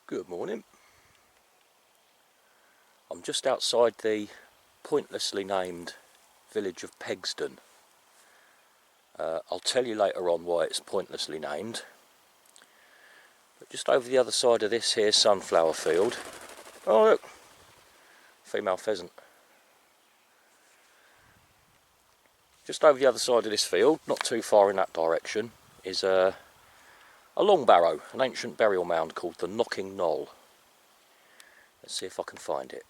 Good morning. I'm just outside the pointlessly named village of Pegsdon. I'll tell you later on why it's pointlessly named. But just over the other side of this here sunflower field, oh look, female pheasant. Just over the other side of this field, not too far in that direction, is a long barrow, an ancient burial mound called the Knoll. Let's see if I can find it.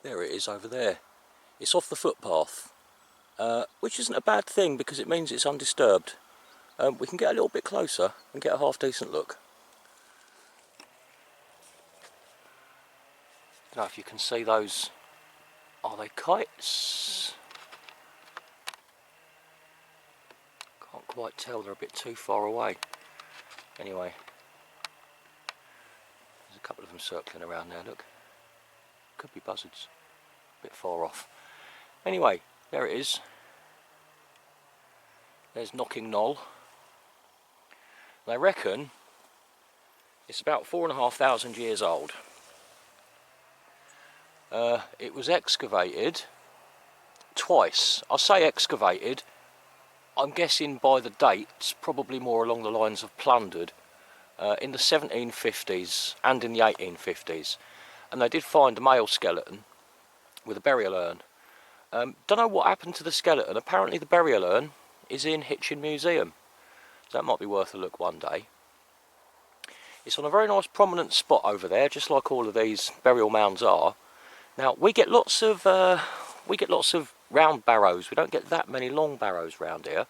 There it is over there. It's off the footpath, which isn't a bad thing because it means it's undisturbed. We can get a little bit closer and get a half decent look. I don't know if you can see those. Are they kites? Can't quite tell, they're a bit too far away. Anyway, there's a couple of them circling around there, look. Could be buzzards, a bit far off. Anyway, there it is. There's Knoll. They reckon it's about 4,500 years old. It was excavated twice. I say excavated, I'm guessing by the dates, probably more along the lines of plundered, in the 1750s and in the 1850s. And they did find a male skeleton with a burial urn. Don't know what happened to the skeleton. Apparently the burial urn is in Hitchin Museum. So that might be worth a look one day. It's on a very nice prominent spot over there, just like all of these burial mounds are. Now we get lots of round barrows. We don't get that many long barrows round here.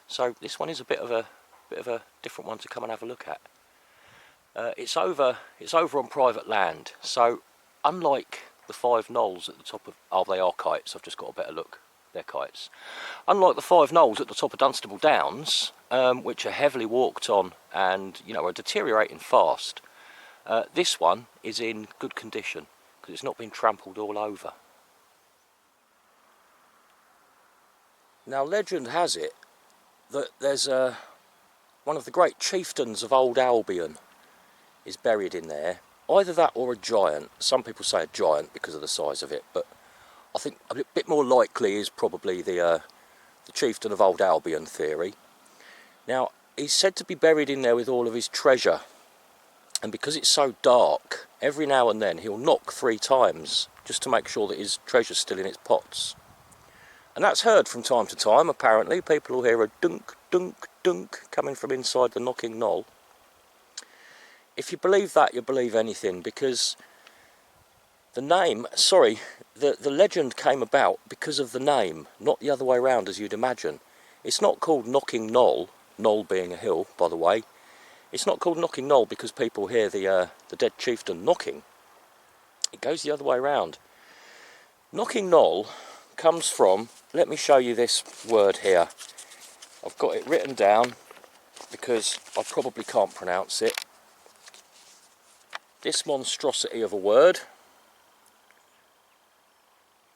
So this one is a bit of a different one to come and have a look at. It's over on private land. So unlike the 5 knolls at the top of, oh, they are kites. I've just got a better look. They're kites. Unlike the 5 knolls at the top of Dunstable Downs, which are heavily walked on and are deteriorating fast, this one is in good condition because it's not been trampled all over. Now legend has it that there's one of the great chieftains of old Albion is buried in there. Either that or a giant. Some people say a giant because of the size of it, but I think a bit more likely is probably the chieftain of old Albion theory. Now, he's said to be buried in there with all of his treasure, and because it's so dark, every now and then he'll knock 3 times just to make sure that his treasure's still in its pots. And that's heard from time to time, apparently. People will hear a dunk, dunk, dunk coming from inside the Knoll. If you believe that, you believe anything, because the name, the legend came about because of the name, not the other way around as you'd imagine. It's not called Knoll, Knoll being a hill, by the way. It's not called Knoll because people hear the dead chieftain knocking. It goes the other way around. Knoll comes from, let me show you this word here. I've got it written down because I probably can't pronounce it. This monstrosity of a word,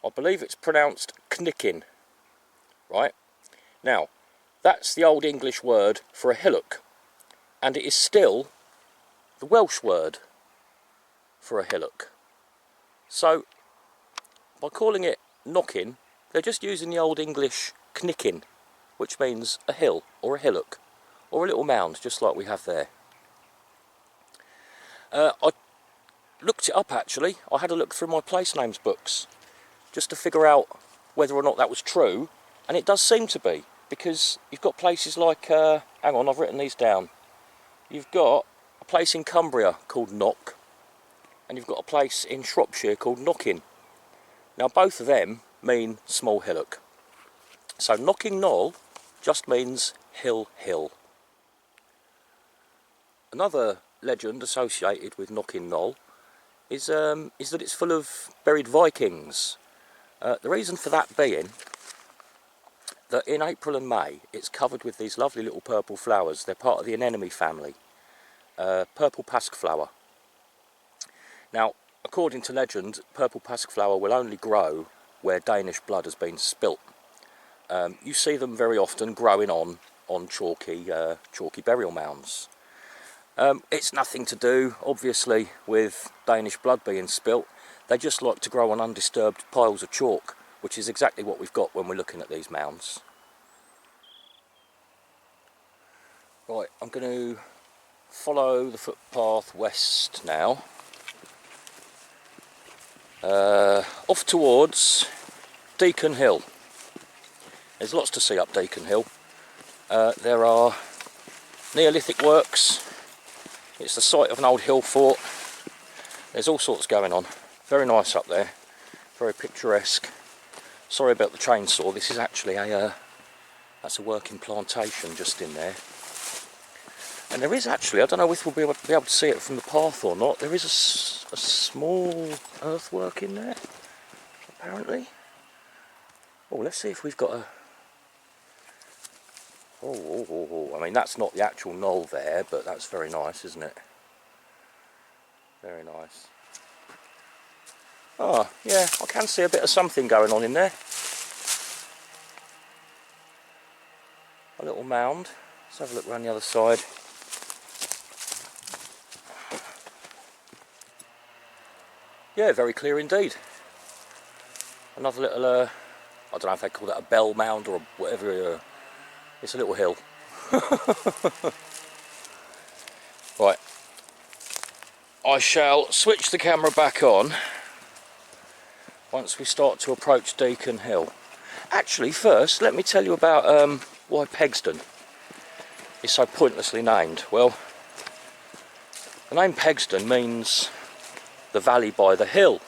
I believe it's pronounced knickin, right? Now, that's the old English word for a hillock, and it is still the Welsh word for a hillock. So, by calling it knocking, they're just using the old English knickin, which means a hill or a hillock or a little mound, just like we have there. I looked it up actually. I had a look through my place names books just to figure out whether or not that was true, and it does seem to be, because you've got places like, hang on, I've written these down. You've got a place in Cumbria called Knock, and you've got a place in Shropshire called Knockin. Now both of them mean small hillock. So Knoll just means hill. Another legend associated with Knoll is that it's full of buried Vikings. The reason for that being that in April and May it's covered with these lovely little purple flowers. They're part of the anemone family, purple pasqueflower. Now, according to legend, purple pasqueflower will only grow where Danish blood has been spilt. You see them very often growing on chalky burial mounds. It's nothing to do, obviously, with Danish blood being spilt. They just like to grow on undisturbed piles of chalk, which is exactly what we've got when we're looking at these mounds. Right, I'm going to follow the footpath west now. Off towards Deacon Hill. There's lots to see up Deacon Hill. There are Neolithic works. It's the site of an old hill fort. There's all sorts going on. Very nice up there. Very picturesque. Sorry about the chainsaw. This is actually that's a working plantation just in there. And there is actually, I don't know if we'll be able to see it from the path or not, there is a small earthwork in there, apparently. Oh, let's see if we've got a... Oh, I mean, that's not the actual knoll there, but that's very nice, isn't it? Very nice. Oh, yeah, I can see a bit of something going on in there. A little mound. Let's have a look around the other side. Yeah, very clear indeed. Another little, I don't know if they call that a bell mound or whatever. It's a little hill. Right. I shall switch the camera back on once we start to approach Deacon Hill. Actually, first, let me tell you about why Pegsdon is so pointlessly named. Well, the name Pegsdon means the valley by the hill.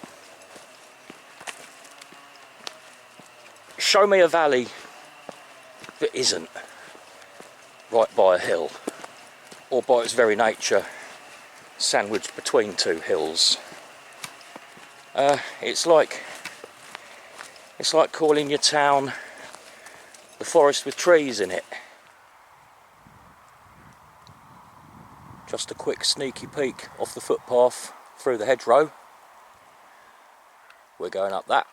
Show me a valley that isn't right by a hill, or by its very nature sandwiched between two hills. It's like calling your town the forest with trees in it. Just a quick sneaky peek off the footpath through the hedgerow. We're going up that.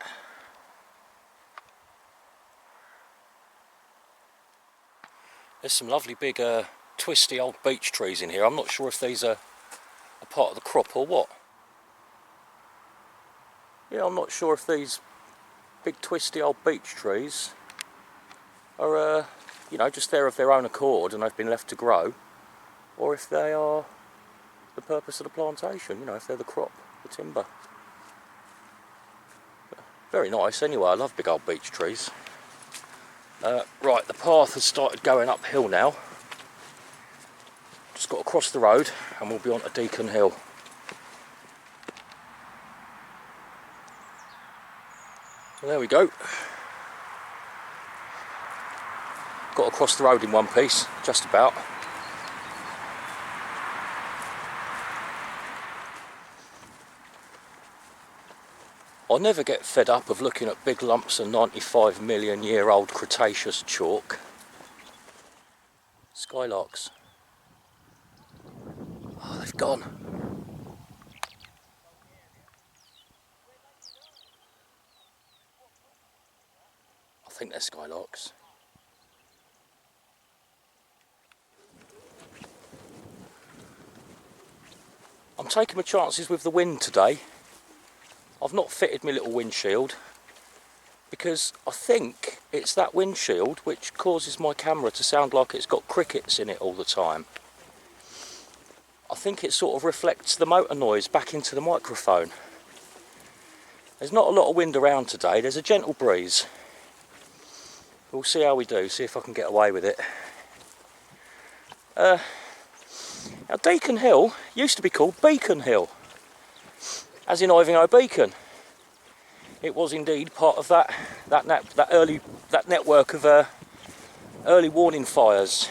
There's some lovely big twisty old beech trees in here. I'm not sure if these are a part of the crop or what. Yeah, I'm not sure if these big twisty old beech trees are you know, just there of their own accord and they've been left to grow, or if they are the purpose of the plantation, you know, if they're the crop, the timber. Very nice anyway, I love big old beech trees. Right, the path has started going uphill now. Just got to cross the road and we'll be on to Deacon Hill. Well, there we go. Got to cross the road in one piece, just about. I never get fed up of looking at big lumps of 95 million year old Cretaceous chalk. Skylarks. Oh, they've gone. I think they're skylarks. I'm taking my chances with the wind today. I've not fitted my little windshield because I think it's that windshield which causes my camera to sound like it's got crickets in it all the time. I think it sort of reflects the motor noise back into the microphone. There's not a lot of wind around today, there's a gentle breeze. We'll see how we do, see if I can get away with it. Now Deacon Hill used to be called Beacon Hill, as in Iving Beacon. It was indeed part of that network of early warning fires.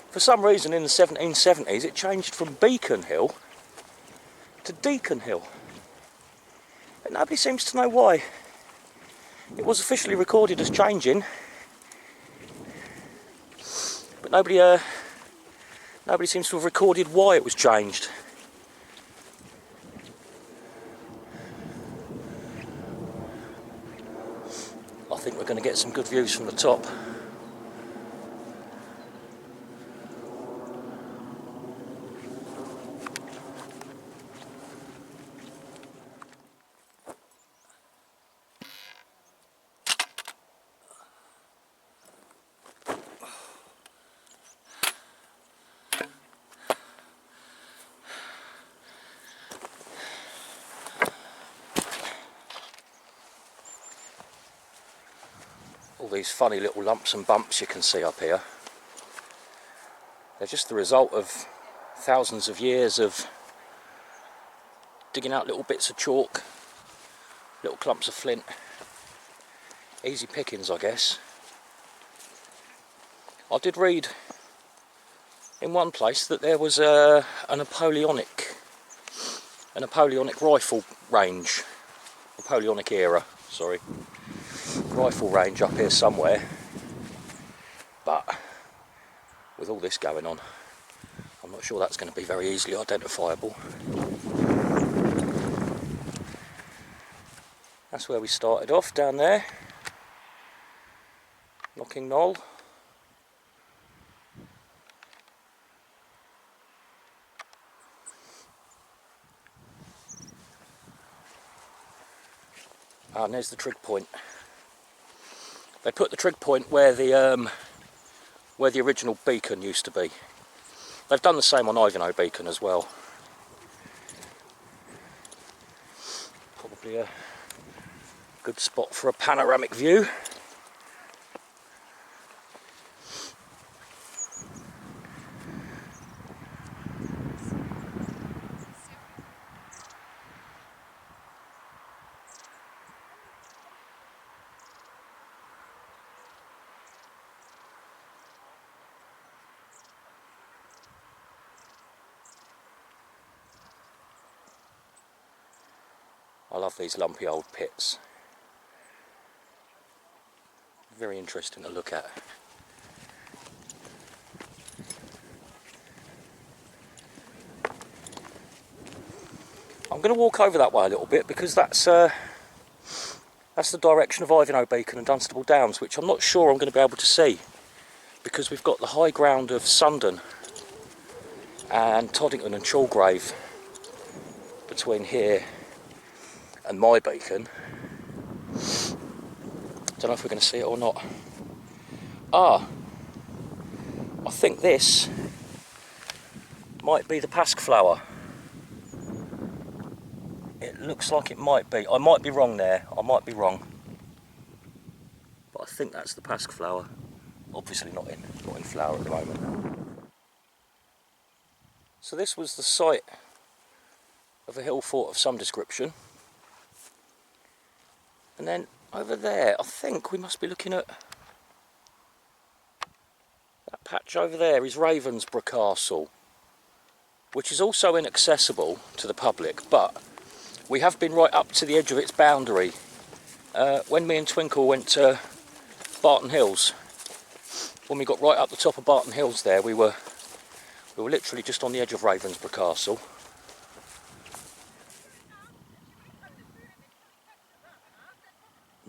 For some reason in the 1770s it changed from Beacon Hill to Deacon Hill. But nobody seems to know why. It was officially recorded as changing, but nobody seems to have recorded why it was changed. I think we're going to get some good views from the top. All these funny little lumps and bumps you can see up here, they're just the result of thousands of years of digging out little bits of chalk, little clumps of flint. Easy pickings, I guess. I did read in one place that there was a Napoleonic rifle range, Napoleonic era, sorry, rifle range up here somewhere, but with all this going on, I'm not sure that's going to be very easily identifiable. That's where we started off, down there, Knoll. And there's the trig point. They put the trig point where the original beacon used to be. They've done the same on Ivanhoe Beacon as well. Probably a good spot for a panoramic view. I love these lumpy old pits. Very interesting to look at. I'm going to walk over that way a little bit because that's the direction of Ivanhoe Beacon and Dunstable Downs, which I'm not sure I'm going to be able to see because we've got the high ground of Sundon and Toddington and Chalgrave between here and my beacon. Don't know if we're going to see it or not. I think this might be the pasque flower. It looks like it might be. I might be wrong there. I might be wrong. But I think that's the pasque flower. Obviously not in flower at the moment. So this was the site of a hill fort of some description. And then over there, I think we must be looking at that patch over there is Ravensborough Castle, which is also inaccessible to the public, but we have been right up to the edge of its boundary. When me and Twinkle went to Barton Hills, when we got right up the top of Barton Hills there, we were literally just on the edge of Ravensborough Castle.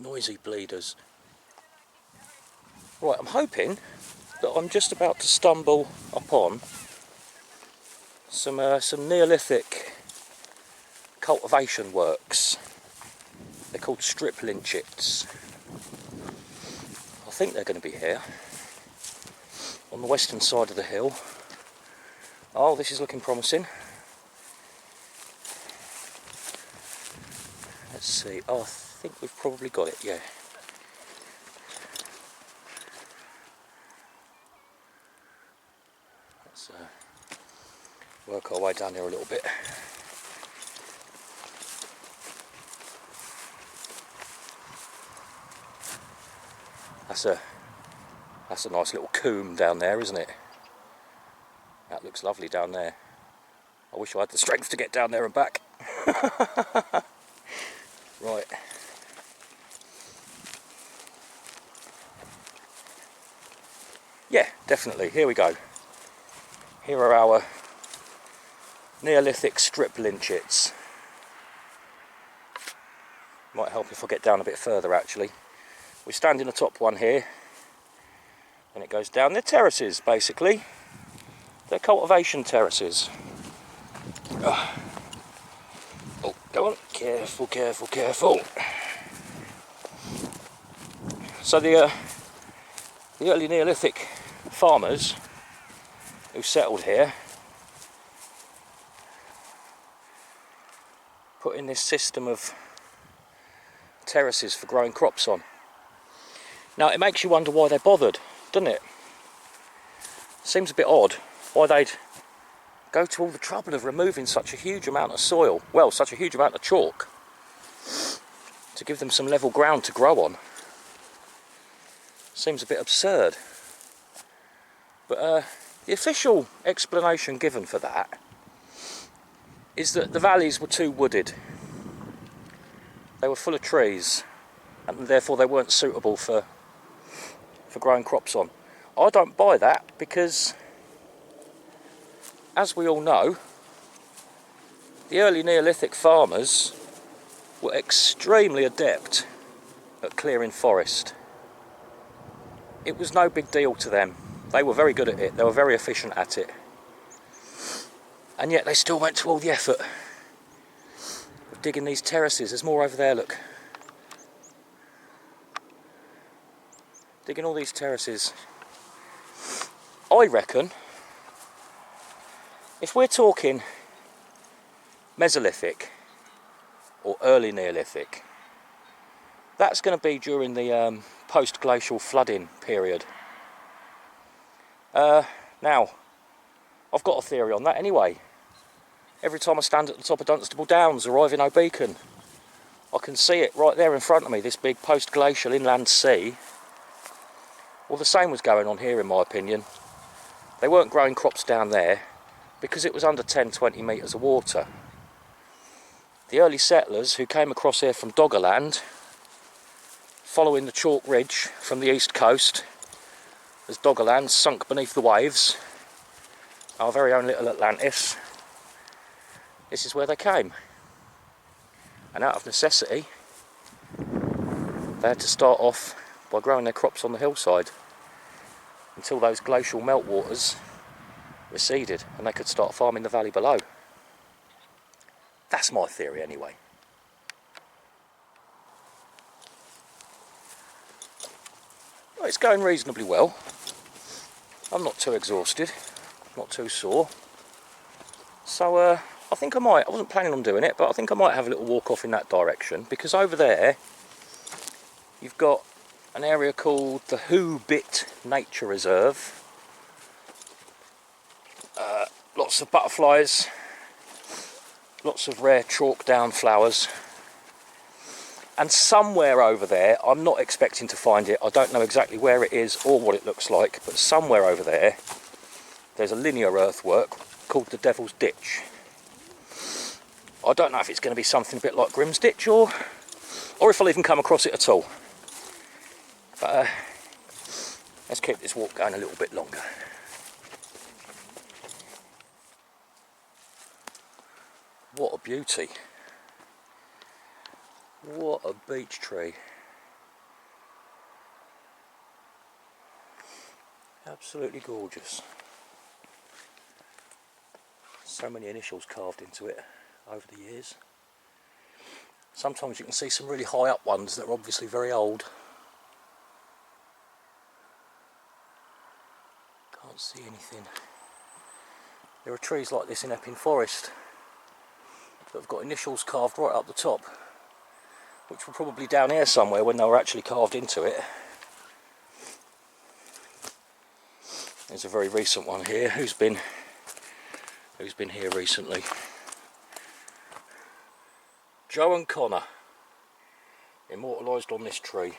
Noisy bleeders. Right, I'm hoping that I'm just about to stumble upon some Neolithic cultivation works. They're called strip lynchets. I think they're going to be here on the western side of the hill. Oh, this is looking promising. Let's see. Oh, I think we've probably got it, yeah. Let's work our way down here a little bit. That's a nice little coombe down there, isn't it? That looks lovely down there. I wish I had the strength to get down there and back. Right. Yeah, definitely. Here we go. Here are our Neolithic strip lynchets. Might help if I get down a bit further, actually. We stand in the top one here, and it goes down. They're terraces, basically. They're cultivation terraces. Oh, go on. Careful, careful, careful. So the early Neolithic farmers who settled here put in this system of terraces for growing crops on. Now it makes you wonder why they bothered, doesn't it? Seems a bit odd why they'd go to all the trouble of removing such a huge amount of soil, well, such a huge amount of chalk, to give them some level ground to grow on. Seems a bit absurd. But the official explanation given for that is that the valleys were too wooded. They were full of trees, and therefore they weren't suitable for growing crops on. I don't buy that, because as we all know, the early Neolithic farmers were extremely adept at clearing forest. It was no big deal to them. They were very good at it. They were very efficient at it. And yet they still went to all the effort of digging these terraces. There's more over there, look. Digging all these terraces. I reckon, if we're talking Mesolithic or early Neolithic, that's going to be during the post-glacial flooding period. Now, I've got a theory on that anyway. Every time I stand at the top of Dunstable Downs arriving at Deacon, I can see it right there in front of me, this big post-glacial inland sea. Well, the same was going on here, in my opinion. They weren't growing crops down there because it was under 10-20 metres of water. The early settlers who came across here from Doggerland, following the chalk ridge from the east coast, as Doggerland sunk beneath the waves, our very own little Atlantis, this is where they came. And out of necessity, they had to start off by growing their crops on the hillside until those glacial meltwaters receded and they could start farming the valley below. That's my theory anyway. Well, it's going reasonably well. I'm not too exhausted, not too sore. So I think I wasn't planning on doing it, but I think I might have a little walk off in that direction, because over there you've got an area called the Who-Bit Nature Reserve. Lots of butterflies, lots of rare chalk down flowers. And somewhere over there, I'm not expecting to find it, I don't know exactly where it is or what it looks like, but somewhere over there, there's a linear earthwork called the Devil's Ditch. I don't know if it's going to be something a bit like Grimm's Ditch, or if I'll even come across it at all. But let's keep this walk going a little bit longer. What a beauty. What a beech tree. Absolutely gorgeous. So many initials carved into it over the years. Sometimes you can see some really high up ones that are obviously very old. Can't see anything. There are trees like this in Epping Forest that have got initials carved right up the top, which were probably down here somewhere when they were actually carved into it. There's a very recent one here. Who's been here recently? Joe and Connor, immortalised on this tree.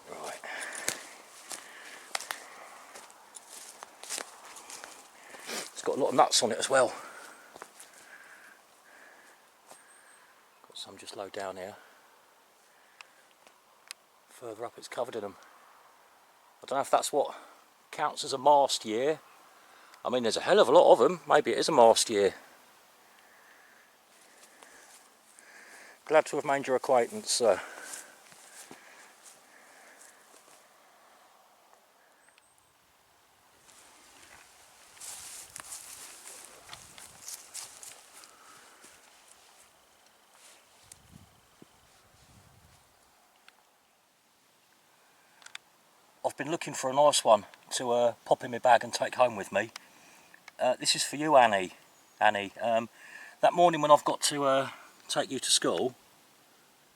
Right. It's got a lot of nuts on it as well. Got some just low down here. Further up it's covered in them. I don't know if that's what counts as a mast year. I mean, there's a hell of a lot of them. Maybe it is a mast year. Glad to have made your acquaintance, sir. I've been looking for a nice one to pop in my bag and take home with me. This is for you, Annie. That morning when I've got to take you to school,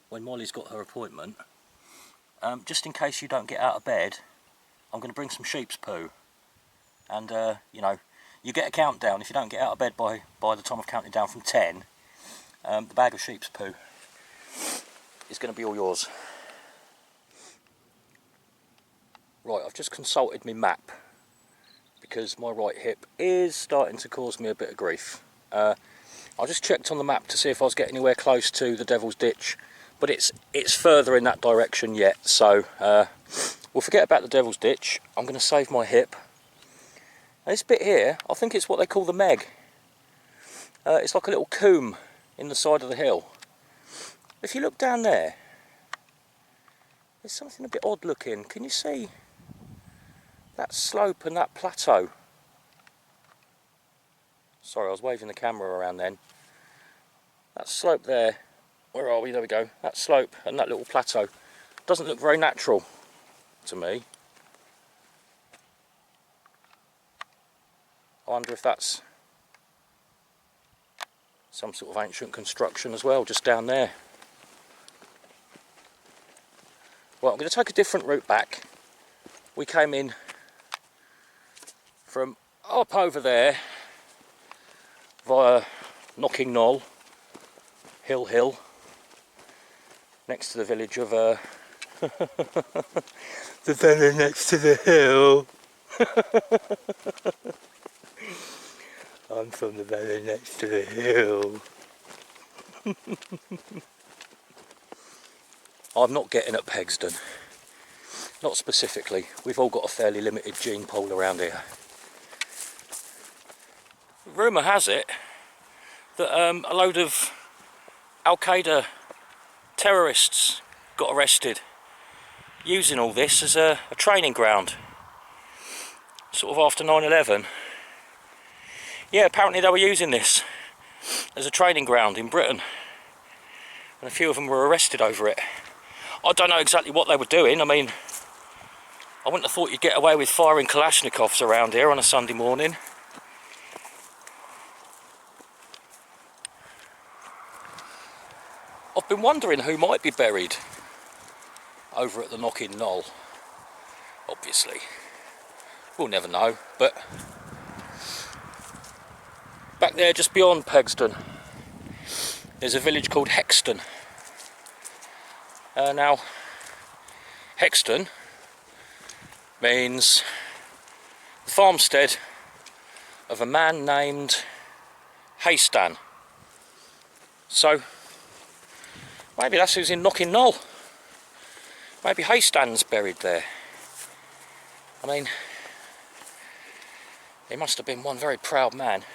when Molly's got her appointment, just in case you don't get out of bed, I'm going to bring some sheep's poo. And, you know, you get a countdown. If you don't get out of bed by the time I've counted down from 10, the bag of sheep's poo is going to be all yours. Right, I've just consulted my map because my right hip is starting to cause me a bit of grief. I just checked on the map to see if I was getting anywhere close to the Devil's Ditch, but it's further in that direction yet, so we'll forget about the Devil's Ditch. I'm going to save my hip. And this bit here, I think it's what they call the Meg. It's like a little combe in the side of the hill. If you look down there, there's something a bit odd looking. Can you see that slope and that plateau? Sorry, I was waving the camera around then. That slope there, where are we? There we go. That slope and that little plateau doesn't look very natural to me. I wonder if that's some sort of ancient construction as well, just down there. Well, I'm going to take a different route back. We came in from up over there via Knoll, Hill, next to the village of the village next to the hill. I'm from the valley next to the hill. I'm not getting at Pegsdon. Not specifically. We've all got a fairly limited gene pool around here. Rumour has it that a load of Al-Qaeda terrorists got arrested using all this as a training ground. Sort of after 9/11. Yeah, apparently they were using this as a training ground in Britain. And a few of them were arrested over it. I don't know exactly what they were doing. I mean, I wouldn't have thought you'd get away with firing Kalashnikovs around here on a Sunday morning. I've been wondering who might be buried over at the Knoll. Obviously. We'll never know, but back there just beyond Pegsdon there's a village called Pegsdon. Now, Pegsdon means the farmstead of a man named Pegsdon. So maybe that's who's in Knoll. Maybe Pegsdon's buried there. I mean, he must have been one very proud man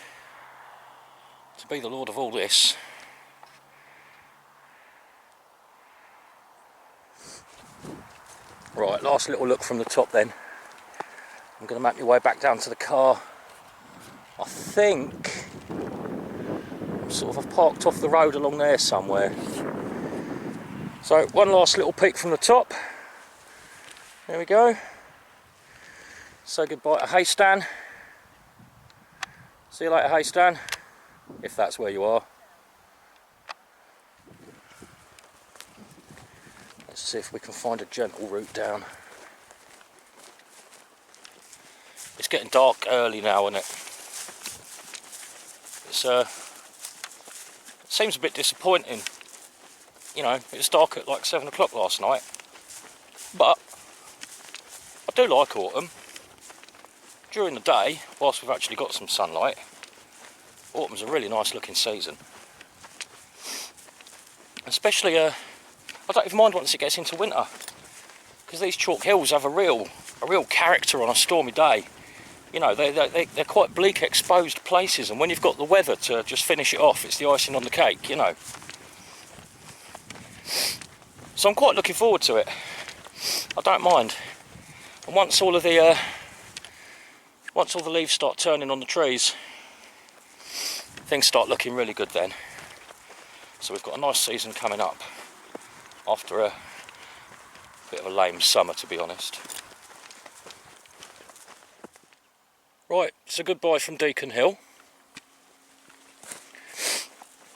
to be the lord of all this. Right, last little look from the top then. I'm going to make my way back down to the car. I think I've parked off the road along there somewhere. So one last little peek from the top. There we go. Say goodbye to Pegsdon. See you later, Pegsdon, if that's where you are. Let's see if we can find a gentle route down. It's getting dark early now, isn't it? It seems a bit disappointing. You know, it was dark at like 7 o'clock last night. But I do like autumn. During the day, whilst we've actually got some sunlight, autumn's a really nice looking season. Especially, I don't even mind once it gets into winter, because these chalk hills have a real character on a stormy day. You know, they're quite bleak, exposed places, and when you've got the weather to just finish it off, it's the icing on the cake, you know. So I'm quite looking forward to it. I don't mind. And once all the leaves start turning on the trees, things start looking really good then. So we've got a nice season coming up after a bit of a lame summer, to be honest. Right, so goodbye from Deacon Hill.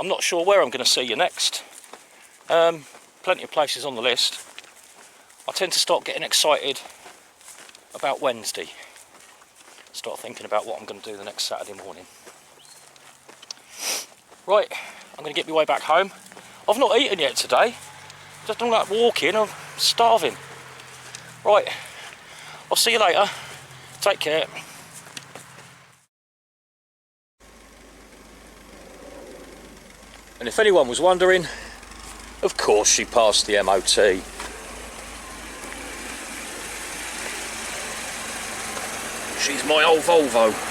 I'm not sure where I'm going to see you next. plenty of places on the list. I tend to start getting excited about Wednesday. Start thinking about what I'm going to do the next Saturday morning. Right, I'm going to get my way back home. I've not eaten yet today. Just done that walking, I'm starving. Right, I'll see you later. Take care. And if anyone was wondering, of course she passed the MOT. She's my old Volvo.